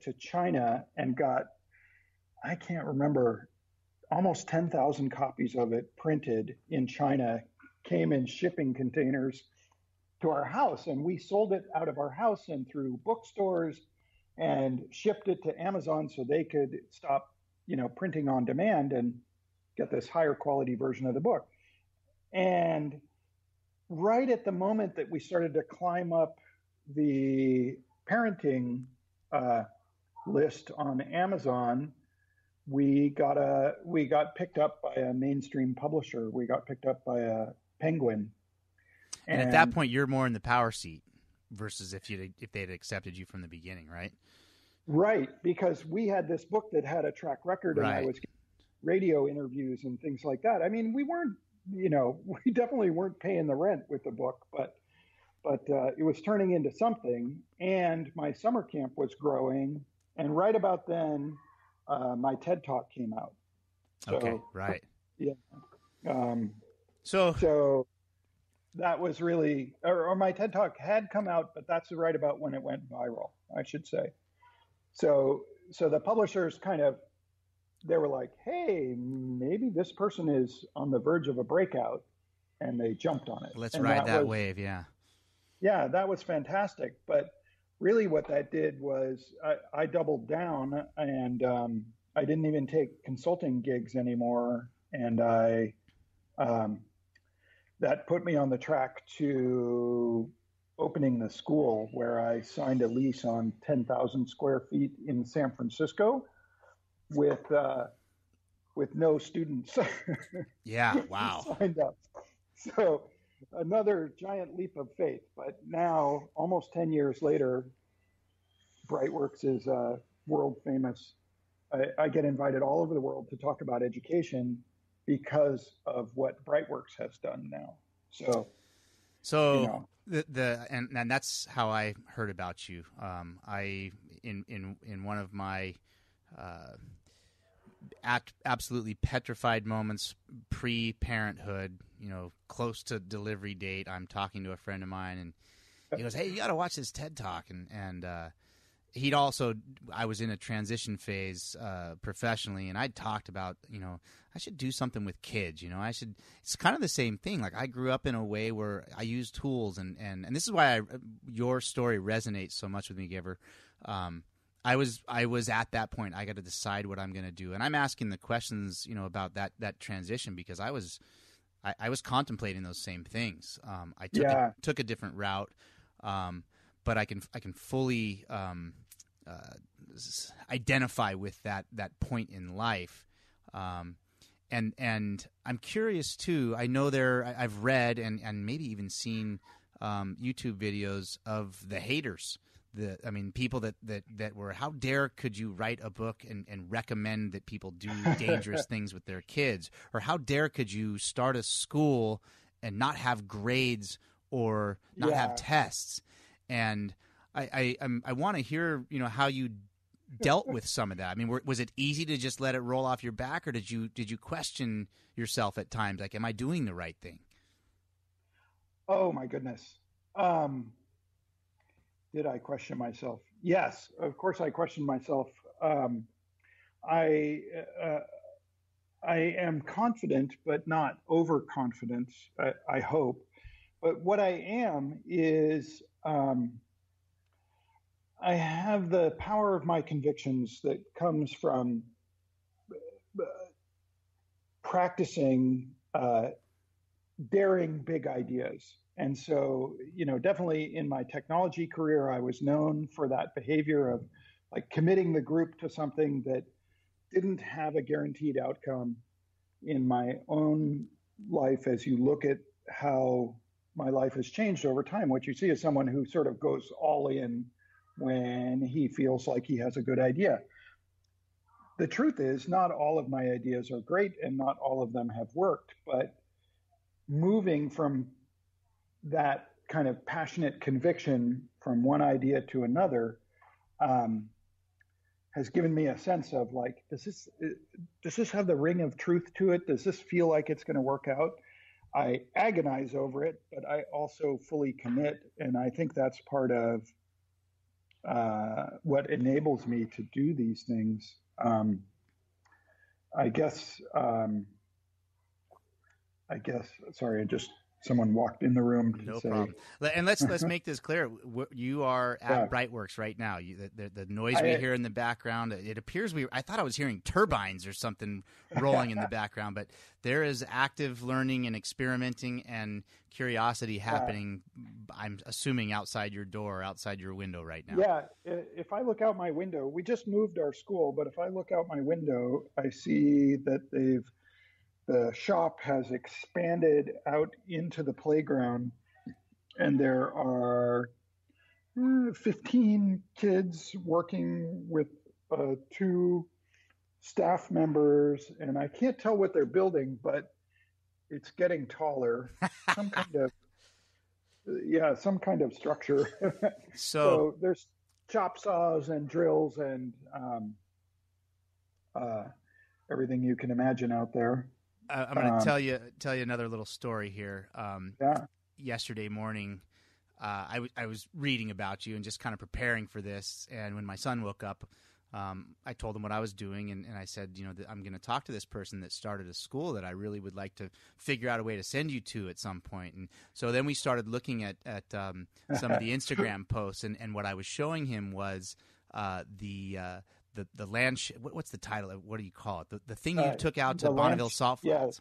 to China and got, I can't remember, almost 10,000 copies of it printed in China, came in shipping containers to our house. And we sold it out of our house and through bookstores and shipped it to Amazon so they could stop, printing on demand and get this higher quality version of the book. And right at the moment that we started to climb up the parenting list on Amazon, we got picked up by a mainstream publisher. We got picked up by a Penguin. And at that point, you're more in the power seat versus if they'd accepted you from the beginning, right? Right, because we had this book that had a track record, and I was getting radio interviews and things like that. I mean, we weren't, we definitely weren't paying the rent with the book, but it was turning into something. And my summer camp was growing, and right about then, my TED Talk came out. So, okay, right. Yeah. So that was really, or my TED Talk had come out, but that's right about when it went viral, I should say. So the publishers they were like, hey, maybe this person is on the verge of a breakout, and they jumped on it. Let's ride that wave, yeah. Yeah, that was fantastic. But really what that did was I doubled down, and I didn't even take consulting gigs anymore. And that put me on the track to opening the school, where I signed a lease on 10,000 square feet in San Francisco with no students. Yeah, wow. Signed up. So another giant leap of faith. But now, almost 10 years later, Brightworks is world famous. I get invited all over the world to talk about education because of what Brightworks has done now. So and that's how I heard about you. I in one of my absolutely petrified moments pre-parenthood, close to delivery date, I'm talking to a friend of mine, and he goes, "Hey, you got to watch this TED Talk." And he'd also, I was in a transition phase professionally, and I'd talked about, I should do something with kids. It's kind of the same thing. Like, I grew up in a way where I used tools, and this is why your story resonates so much with me, Gever. I was at that point. I got to decide what I'm going to do, and I'm asking the questions, about that transition, because I was contemplating those same things. I took a different route, but I can fully identify with that point in life. And I'm curious too. I know I've read and maybe even seen YouTube videos of the haters. People that were, how dare could you write a book and recommend that people do dangerous things with their kids? Or how dare could you start a school and not have grades or not have tests? And I want to hear, how you dealt with some of that. I mean, was it easy to just let it roll off your back, or did you question yourself at times? Like, am I doing the right thing? Oh my goodness. Did I question myself? Yes, of course I questioned myself. I am confident, but not overconfident, I hope. But what I am is I have the power of my convictions that comes from practicing daring big ideas. And so, definitely in my technology career, I was known for that behavior of like committing the group to something that didn't have a guaranteed outcome. In my own life, as you look at how my life has changed over time, what you see is someone who sort of goes all in when he feels like he has a good idea. The truth is, not all of my ideas are great and not all of them have worked, but moving from that kind of passionate conviction from one idea to another has given me a sense of like, does this have the ring of truth to it? Does this feel like it's going to work out? I agonize over it, but I also fully commit. And I think that's part of what enables me to do these things. I guess. Sorry, someone walked in the room to No say. problem. And let's make this clear. You are at Brightworks right now. The noise we hear in the background. It appears I thought I was hearing turbines or something rolling in the background, but there is active learning and experimenting and curiosity happening. I'm assuming outside your door, outside your window right now. Yeah, if I look out my window, we just moved our school, but if I look out my window, I see that the shop has expanded out into the playground, and there are 15 kids working with 2 staff members, and I can't tell what they're building, but it's getting taller. Some kind of structure. So there's chop saws and drills and everything you can imagine out there. I'm going to tell you another little story here. Yesterday morning, I was reading about you and just kind of preparing for this. And when my son woke up, I told him what I was doing, and I said, I'm going to talk to this person that started a school that I really would like to figure out a way to send you to at some point. And so then we started looking at some of the Instagram posts, and what I was showing him was the land what's the title of, what do you call it, the thing you took out to Bonneville Salt Flats?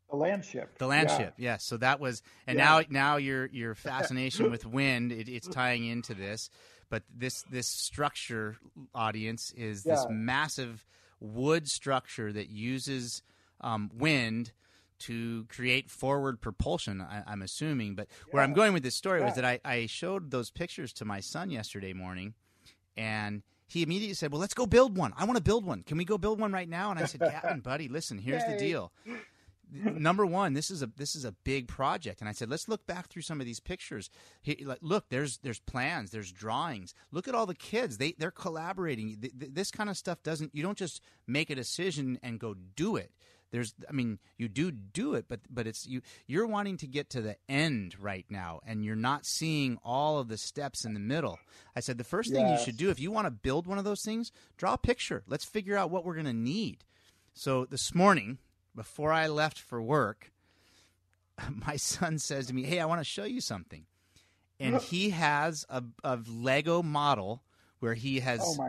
The land ship. The land ship, yes. So that was, and now your fascination with wind, it's tying into this. But this structure, audience, is this massive wood structure that uses wind to create forward propulsion, I'm assuming. But where I'm going with this story was that I showed those pictures to my son yesterday morning, and he immediately said, well, let's go build one. I want to build one. Can we go build one right now? And I said, Gavin, buddy, listen, here's the deal. Number one, this is a big project. And I said, let's look back through some of these pictures. Look, there's plans, there's drawings. Look at all the kids. They're collaborating. This kind of stuff you don't just make a decision and go do it. You do it, but it's you're wanting to get to the end right now, and you're not seeing all of the steps in the middle. I said the first thing you should do, if you want to build one of those things, draw a picture. Let's figure out what we're going to need. So this morning, before I left for work, my son says to me, hey, I want to show you something. And he has a Lego model where he has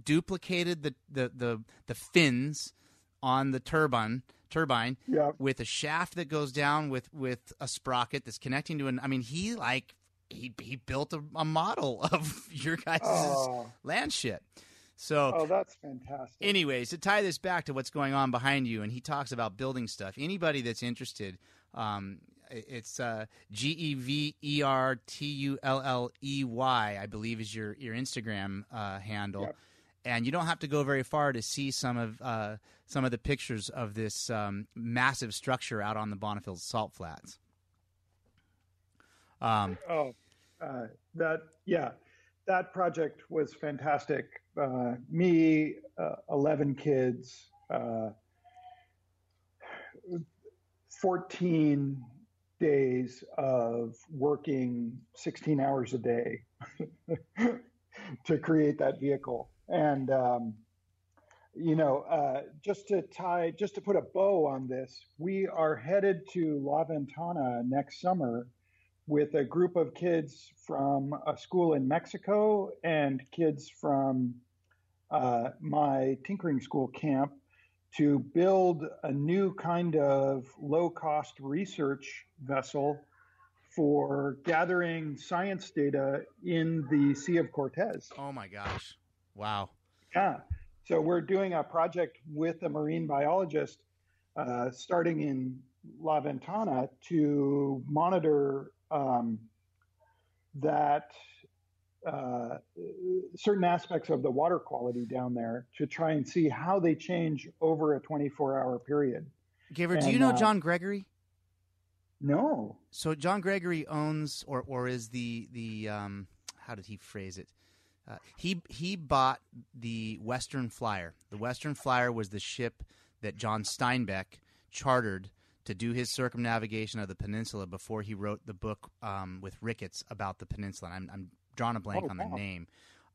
duplicated the fins on the turbine with a shaft that goes down with a sprocket that's connecting to he built a model of your guys' land ship. So that's fantastic. Anyways, to tie this back to what's going on behind you, and he talks about building stuff. Anybody that's interested, it's GeverTulley, I believe, is your Instagram handle. Yep. And you don't have to go very far to see some of the pictures of this massive structure out on the Bonneville Salt Flats. That project was fantastic. Me, 11 kids, 14 days of working 16 hours a day to create that vehicle. And, just to put a bow on this, we are headed to La Ventana next summer with a group of kids from a school in Mexico and kids from my tinkering school camp to build a new kind of low-cost research vessel for gathering science data in the Sea of Cortez. Oh my gosh. Wow. Yeah. So we're doing a project with a marine biologist starting in La Ventana to monitor certain aspects of the water quality down there to try and see how they change over a 24-hour period. Gever, do you know John Gregory? No. So John Gregory owns or is the how did he phrase it? He bought the Western Flyer. The Western Flyer was the ship that John Steinbeck chartered to do his circumnavigation of the peninsula before he wrote the book with Ricketts about the peninsula. And I'm drawing a blank on the name.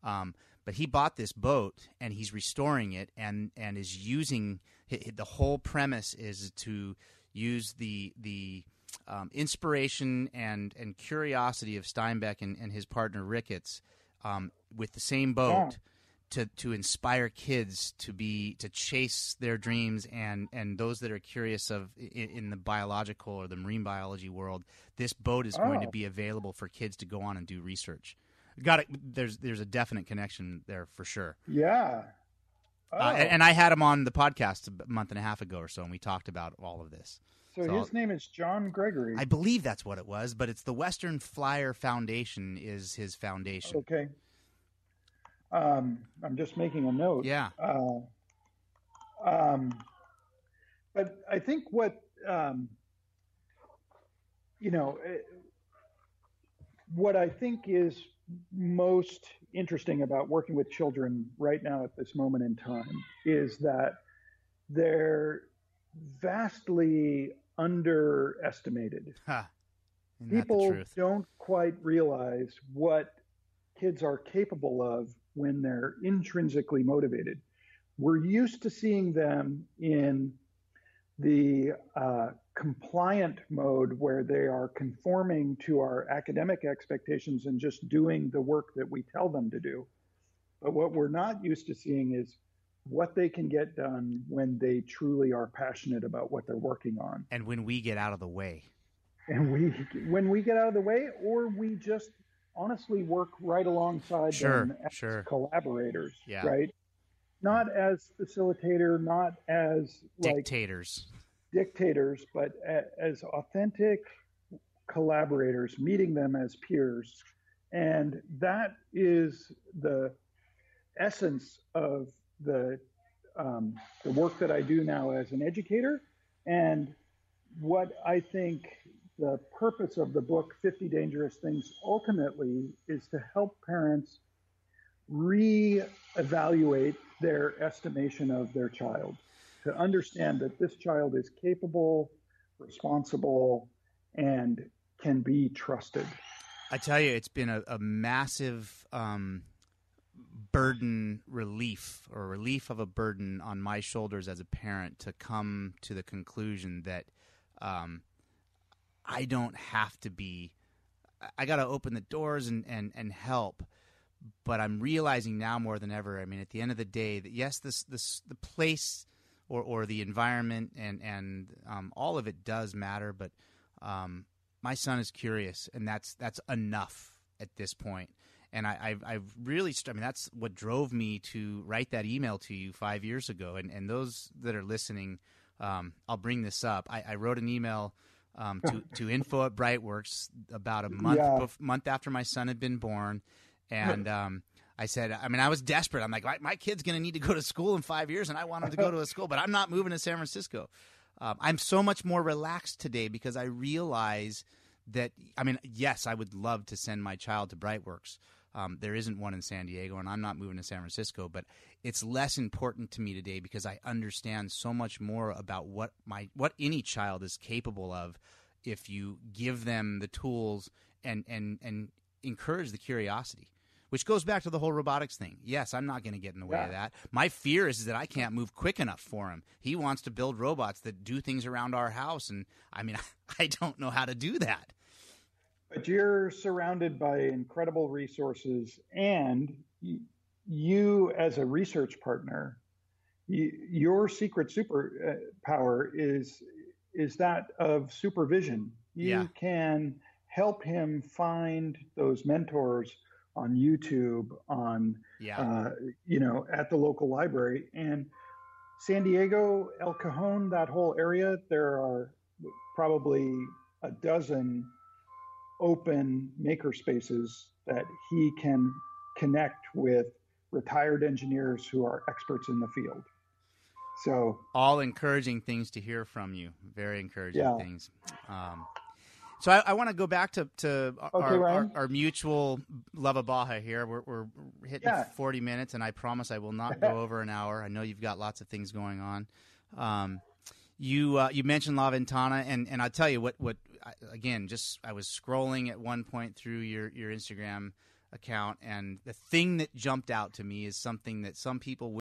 But he bought this boat and he's restoring it and is using the whole premise is to use the inspiration and curiosity of Steinbeck and his partner Ricketts with the same boat to inspire kids to chase their dreams and those that are curious in the biological or the marine biology world. This boat is going to be available for kids to go on and do research. Got it. There's a definite connection there for sure. Yeah. And I had him on the podcast a month and a half ago or so, and we talked about all of this. So his name is John Gregory. I believe that's what it was, but it's the Western Flyer Foundation is his foundation. Okay. I'm just making a note. Yeah. But I think what what I think is most interesting about working with children right now at this moment in time is that they're vastly underestimated. People don't quite realize what kids are capable of when they're intrinsically motivated. We're used to seeing them in the compliant mode where they are conforming to our academic expectations and just doing the work that we tell them to do. But what we're not used to seeing is what they can get done when they truly are passionate about what they're working on. And when we get out of the way. And when we get out of the way, or we just honestly work right alongside them as collaborators, right? Not as facilitator, not as dictators, but as authentic collaborators, meeting them as peers. And that is the essence of the work that I do now as an educator. And what I think the purpose of the book, 50 Dangerous Things, ultimately is to help parents reevaluate their estimation of their child, to understand that this child is capable, responsible, and can be trusted. I tell you, it's been a massive burden relief of a burden on my shoulders as a parent to come to the conclusion that I don't have to be – I got to open the doors and help. But I'm realizing now more than ever, I mean, at the end of the day, that yes, the place or the environment and all of it does matter, but my son is curious, and that's enough at this point. And I've really – I mean, that's what drove me to write that email to you 5 years ago. And those that are listening, I'll bring this up. I wrote an email to info at Brightworks about a month after my son had been born. And I said, I mean, I was desperate. I'm like, my kid's going to need to go to school in 5 years, and I want him to go to a school, but I'm not moving to San Francisco. I'm so much more relaxed today because I realize that, I mean, yes, I would love to send my child to Brightworks. There isn't one in San Diego, and I'm not moving to San Francisco, but it's less important to me today because I understand so much more about what any child is capable of if you give them the tools and encourage the curiosity. Which goes back to the whole robotics thing. Yes, I'm not going to get in the way of that. My fear is that I can't move quick enough for him. He wants to build robots that do things around our house, and I mean, I don't know how to do that. But you're surrounded by incredible resources, and you as a research partner, your secret superpower is that of supervision. You can help him find those mentors on YouTube, at the local library. And San Diego, El Cajon, that whole area, there are probably a dozen open maker spaces that he can connect with retired engineers who are experts in the field. So all encouraging things to hear from you. Very encouraging things. So I want to go back to our mutual love of Baja here. We're hitting 40 minutes, and I promise I will not go over an hour. I know you've got lots of things going on. You mentioned La Ventana, and I'll tell you what again, just I was scrolling at one point through your Instagram account, and the thing that jumped out to me is something that some people